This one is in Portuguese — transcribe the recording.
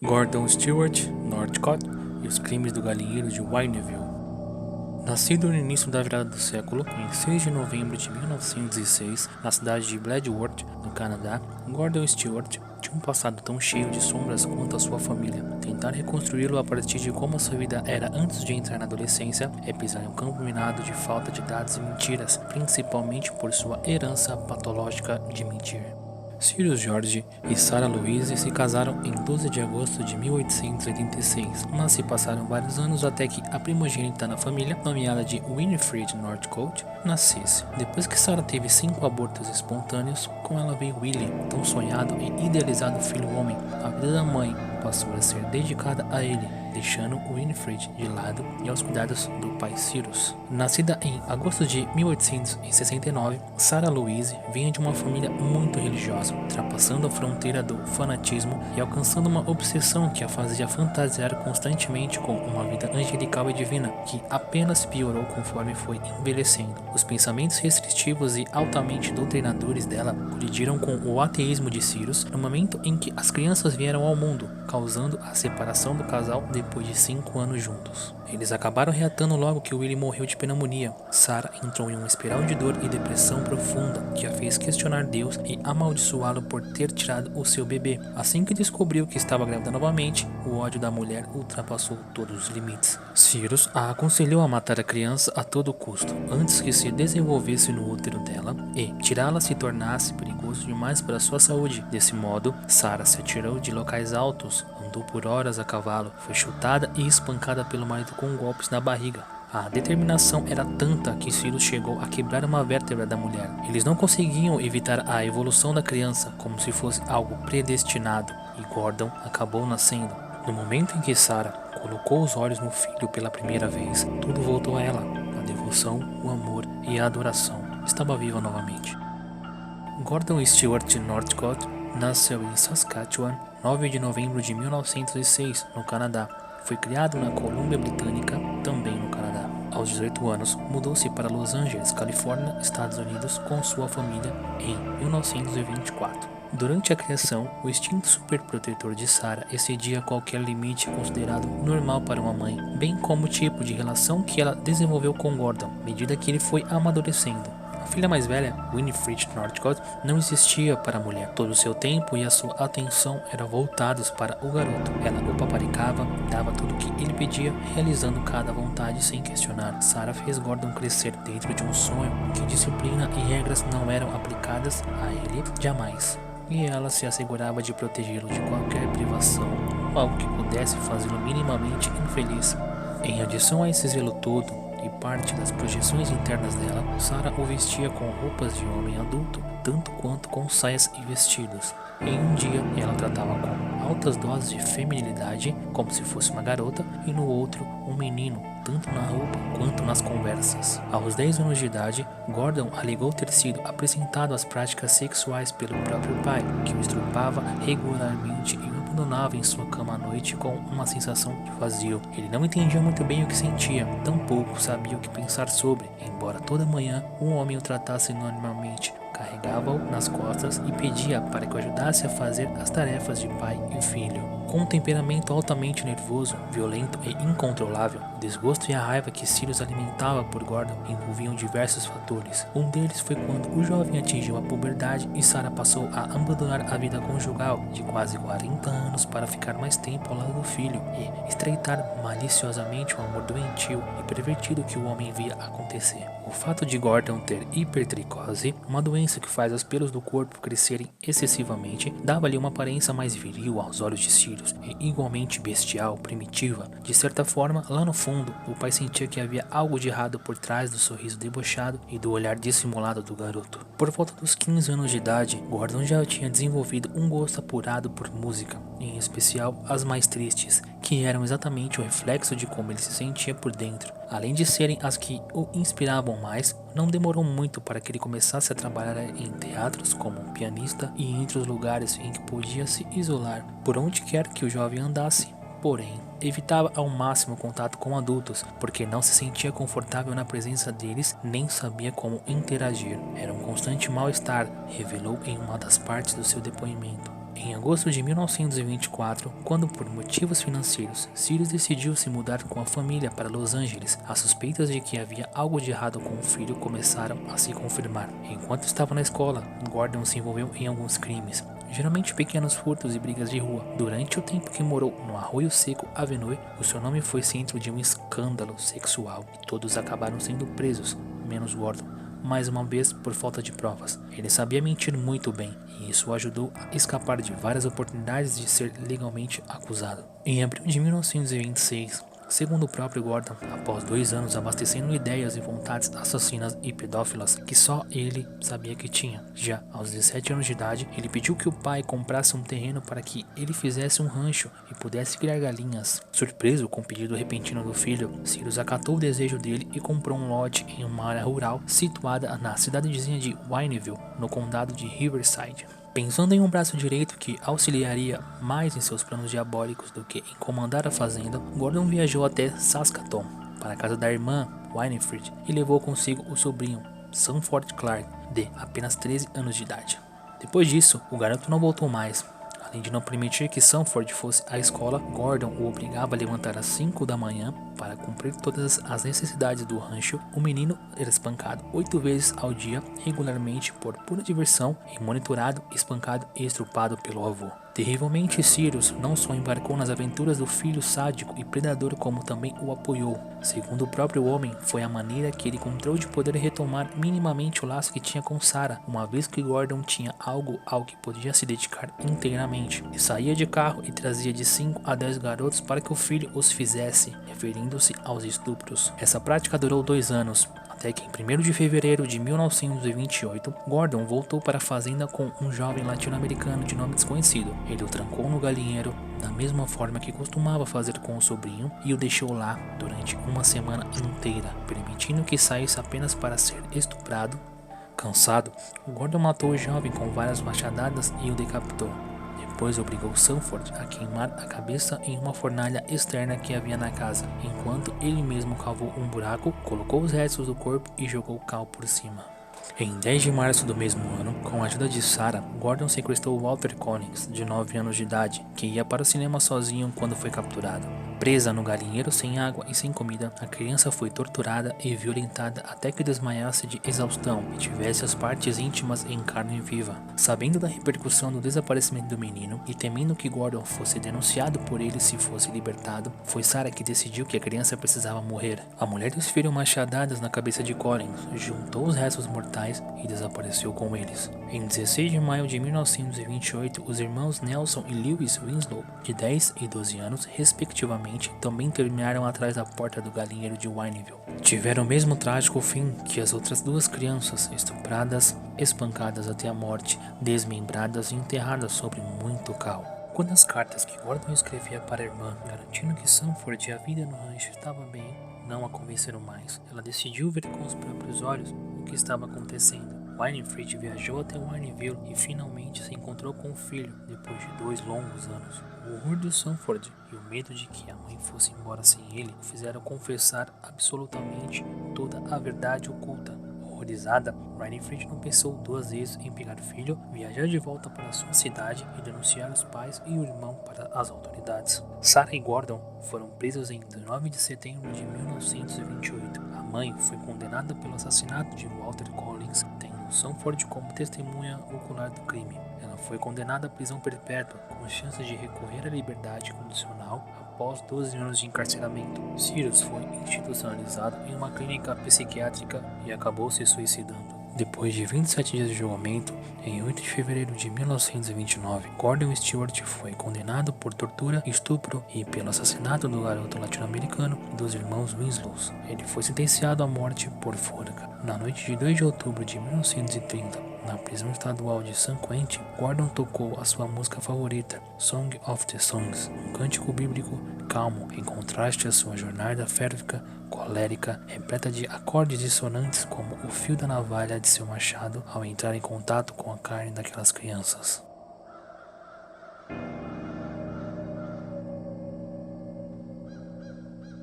Gordon Stewart Northcott e os crimes do galinheiro de Wineville. Nascido no início da virada do século, em 6 de novembro de 1906, na cidade de Bladworth, no Canadá, Gordon Stewart tinha um passado tão cheio de sombras quanto a sua família. Tentar reconstruí-lo a partir de como a sua vida era antes de entrar na adolescência é pisar em um campo minado de falta de dados e mentiras, principalmente por sua herança patológica de mentir. Cyrus George e Sarah Louise se casaram em 12 de agosto de 1886, mas se passaram vários anos até que a primogênita na família, nomeada de Winifred Northcote, nascesse. Depois que Sarah teve 5 abortos espontâneos, com ela veio Willie, tão sonhado e idealizado filho homem. A vida da mãe passou a ser dedicada a ele, deixando Winifred de lado e aos cuidados do pai Cyrus. Nascida em agosto de 1869, Sarah Louise vinha de uma família muito religiosa, ultrapassando a fronteira do fanatismo e alcançando uma obsessão que a fazia fantasiar constantemente com uma vida angelical e divina, que apenas piorou conforme foi envelhecendo. Os pensamentos restritivos e altamente doutrinadores dela colidiram com o ateísmo de Cyrus no momento em que as crianças vieram ao mundo, causando a separação do casal depois de 5 anos juntos. Eles acabaram reatando logo que Willie morreu de pneumonia. Sarah entrou em uma espiral de dor e depressão profunda que a fez questionar Deus e amaldiçoá-lo por ter tirado o seu bebê. Assim que descobriu que estava grávida novamente, o ódio da mulher ultrapassou todos os limites. Cyrus a aconselhou a matar a criança a todo custo, antes que se desenvolvesse no útero dela e tirá-la se tornasse perigoso demais para sua saúde. Desse modo, Sarah se atirou de locais altos, andou por horas a cavalo, foi chutada e espancada pelo marido com golpes na barriga. A determinação era tanta que Cyrus chegou a quebrar uma vértebra da mulher. Eles não conseguiam evitar a evolução da criança como se fosse algo predestinado, e Gordon acabou nascendo. No momento em que Sarah colocou os olhos no filho pela primeira vez, tudo voltou a ela. A devoção, o amor e a adoração estava viva novamente. Gordon Stewart Northcott nasceu em Saskatchewan, 9 de novembro de 1906, no Canadá. Foi criado na Colômbia Britânica, também no Canadá. Aos 18 anos, mudou-se para Los Angeles, Califórnia, Estados Unidos, com sua família em 1924. Durante a criação, o instinto superprotetor de Sarah excedia qualquer limite considerado normal para uma mãe, bem como o tipo de relação que ela desenvolveu com Gordon, à medida que ele foi amadurecendo. A filha mais velha, Winifred Northcott, não existia para a mulher. Todo o seu tempo e a sua atenção eram voltados para o garoto. Ela o paparicava, dava tudo o que ele pedia, realizando cada vontade sem questionar. Sarah fez Gordon crescer dentro de um sonho em que disciplina e regras não eram aplicadas a ele jamais. E ela se assegurava de protegê-lo de qualquer privação ou algo que pudesse fazê-lo minimamente infeliz. Em adição a esse zelo todo, e parte das projeções internas dela, Sarah o vestia com roupas de homem adulto, tanto quanto com saias e vestidos. Em um dia, ela tratava com altas doses de feminilidade, como se fosse uma garota, e no outro, um menino, tanto na roupa quanto nas conversas. Aos 10 anos de idade, Gordon alegou ter sido apresentado às práticas sexuais pelo próprio pai, que o estrupava regularmente e o abandonava em sua cama à noite com uma sensação de vazio. Ele não entendia muito bem o que sentia, tampouco sabia o que pensar sobre, embora toda manhã um homem o tratasse normalmente. Carregava-o nas costas e pedia para que o ajudasse a fazer as tarefas de pai e filho. Com um temperamento altamente nervoso, violento e incontrolável, o desgosto e a raiva que Cyrus alimentava por Gordon envolviam diversos fatores. Um deles foi quando o jovem atingiu a puberdade e Sarah passou a abandonar a vida conjugal de quase 40 anos para ficar mais tempo ao lado do filho e estreitar maliciosamente o amor doentio e pervertido que o homem via acontecer. O fato de Gordon ter hipertricose, uma doença que faz os pelos do corpo crescerem excessivamente, dava-lhe uma aparência mais viril aos olhos de Cyrus e igualmente bestial, primitiva. De certa forma, lá no fundo, o pai sentia que havia algo de errado por trás do sorriso debochado e do olhar dissimulado do garoto. Por volta dos 15 anos de idade, Gordon já tinha desenvolvido um gosto apurado por música, em especial as mais tristes, que eram exatamente o reflexo de como ele se sentia por dentro. Além de serem as que o inspiravam mais, não demorou muito para que ele começasse a trabalhar em teatros como um pianista e entre os lugares em que podia se isolar, por onde quer que o jovem andasse. Porém, evitava ao máximo o contato com adultos, porque não se sentia confortável na presença deles, nem sabia como interagir. Era um constante mal-estar, revelou em uma das partes do seu depoimento. Em agosto de 1924, quando por motivos financeiros, Sirius decidiu se mudar com a família para Los Angeles, as suspeitas de que havia algo de errado com o filho começaram a se confirmar. Enquanto estava na escola, Gordon se envolveu em alguns crimes, geralmente pequenos furtos e brigas de rua. Durante o tempo que morou no Arroio Seco Avenue, o seu nome foi centro de um escândalo sexual e todos acabaram sendo presos, menos Gordon. Mais uma vez por falta de provas. Ele sabia mentir muito bem e isso o ajudou a escapar de várias oportunidades de ser legalmente acusado. Em abril de 1926, segundo o próprio Gordon, após 2 anos abastecendo ideias e vontades assassinas e pedófilas que só ele sabia que tinha, já aos 17 anos de idade, ele pediu que o pai comprasse um terreno para que ele fizesse um rancho e pudesse criar galinhas. Surpreso com o pedido repentino do filho, Sirius acatou o desejo dele e comprou um lote em uma área rural situada na cidadezinha de Wineville, no condado de Riverside. Pensando em um braço direito que auxiliaria mais em seus planos diabólicos do que em comandar a fazenda, Gordon viajou até Saskatoon, para a casa da irmã, Winifred, e levou consigo o sobrinho, Sanford Clark, de apenas 13 anos de idade. Depois disso, o garoto não voltou mais. Além de não permitir que Sanford fosse à escola, Gordon o obrigava a levantar às 5 da manhã para cumprir todas as necessidades do rancho. O menino era espancado 8 vezes ao dia, regularmente por pura diversão, e monitorado, espancado e estrupado pelo avô. Terrivelmente, Sirius não só embarcou nas aventuras do filho sádico e predador, como também o apoiou. Segundo o próprio homem, foi a maneira que ele encontrou de poder retomar minimamente o laço que tinha com Sarah, uma vez que Gordon tinha algo ao que podia se dedicar inteiramente. E saía de carro e trazia de 5 a 10 garotos para que o filho os fizesse, referindo-se aos estupros. Essa prática durou 2 anos. Até que em 1º de fevereiro de 1928, Gordon voltou para a fazenda com um jovem latino-americano de nome desconhecido. Ele o trancou no galinheiro, da mesma forma que costumava fazer com o sobrinho, e o deixou lá durante uma semana inteira, permitindo que saísse apenas para ser estuprado. Cansado, Gordon matou o jovem com várias machadadas e o decapitou. Depois obrigou Sanford a queimar a cabeça em uma fornalha externa que havia na casa, enquanto ele mesmo cavou um buraco, colocou os restos do corpo e jogou cal por cima. Em 10 de março do mesmo ano, com a ajuda de Sarah, Gordon sequestrou Walter Collins, de 9 anos de idade, que ia para o cinema sozinho quando foi capturado. Presa no galinheiro sem água e sem comida, a criança foi torturada e violentada até que desmaiasse de exaustão e tivesse as partes íntimas em carne viva. Sabendo da repercussão do desaparecimento do menino e temendo que Gordon fosse denunciado por ele se fosse libertado, foi Sarah que decidiu que a criança precisava morrer. A mulher desferiu machadadas na cabeça de Collins, juntou os restos mortais e desapareceu com eles. Em 16 de maio de 1928, os irmãos Nelson e Lewis Winslow, de 10 e 12 anos, respectivamente, também terminaram atrás da porta do galinheiro de Wineville. Tiveram o mesmo trágico fim que as outras 2 crianças, estupradas, espancadas até a morte, desmembradas e enterradas sobre muito cal. Quando as cartas que Gordon escrevia para a irmã, garantindo que Sanford e a vida no rancho estava bem, não a convenceram mais, ela decidiu ver com os próprios olhos o que estava acontecendo. Winifred viajou até Wineville e finalmente se encontrou com o filho, depois de 2 longos anos. O horror de Sanford e o medo de que a mãe fosse embora sem ele o fizeram confessar absolutamente toda a verdade oculta. Horrorizada, Winifred não pensou 2 vezes em pegar o filho, viajar de volta para sua cidade e denunciar os pais e o irmão para as autoridades. Sarah e Gordon foram presos em 19 de setembro de 1928. A mãe foi condenada pelo assassinato de Walter Collins, tendo Sanford como testemunha ocular do crime. Ela foi condenada à prisão perpétua, com chances de recorrer à liberdade condicional após 12 anos de encarceramento. Sirius foi institucionalizado em uma clínica psiquiátrica e acabou se suicidando. Depois de 27 dias de julgamento, em 8 de fevereiro de 1929, Gordon Stewart foi condenado por tortura, estupro e pelo assassinato do garoto latino-americano e dos irmãos Winslows. Ele foi sentenciado à morte por forca. Na noite de 2 de outubro de 1930, na prisão estadual de San Quentin, Gordon tocou a sua música favorita, Song of the Songs, um cântico bíblico calmo, em contraste à sua jornada férvica, colérica, repleta de acordes dissonantes como o fio da navalha de seu machado ao entrar em contato com a carne daquelas crianças.